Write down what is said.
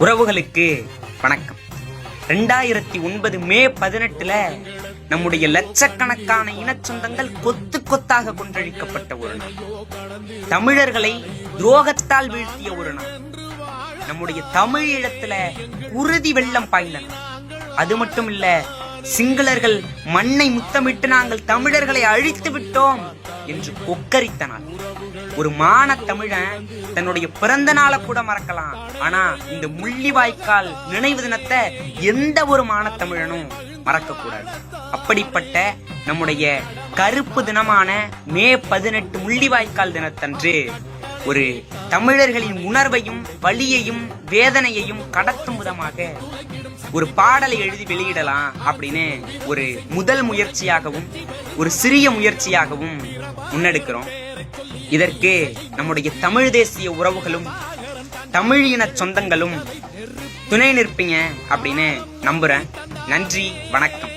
உறவுகளுக்கு வணக்கம். 2009 மே 18 நம்முடைய லட்சக்கணக்கான இனச்சொந்தங்கள் கொத்து கொத்தாக கொன்றழிக்கப்பட்ட ஒரு நாள். தமிழர்களை துரோகத்தால் வீழ்த்திய ஒரு நாள். நம்முடைய தமிழ் ஈழத்துல குருதி வெள்ளம் பாய்ந்தன. அது மட்டும் இல்ல, சிங்களர்கள் மண்ணை முத்தமிட்டு நாங்கள் தமிழர்களை அழித்து விட்டோம் என்று கொக்கரித்த நாள். ஒரு மான தமிழன் தன்னுடைய பிறந்த நாளை கூட மறக்கலாம், ஆனா இந்த முள்ளிவாய்க்கால் நினைவு தினத்தை எந்த ஒரு மான தமிழனும் மறக்க கூடாது. அப்படிப்பட்ட நம்முடைய கருப்பு தினமான மே 18 முள்ளிவாய்க்கால் தினத்தன்று ஒரு தமிழர்களின் உணர்வையும் வலியையும் வேதனையையும் கடத்தும் விதமாக ஒரு பாடலை எழுதி வெளியிடலாம் அப்படின்னு ஒரு முதல் முயற்சியாகவும் ஒரு சிறிய முயற்சியாகவும் முன்னெடுக்கிறோம். இதற்கு நம்முடைய தமிழ் தேசிய உறவுகளும் தமிழ் இன சொந்தங்களும் துணை நிற்பீங்க அப்படின்னு நம்புறேன். நன்றி, வணக்கம்.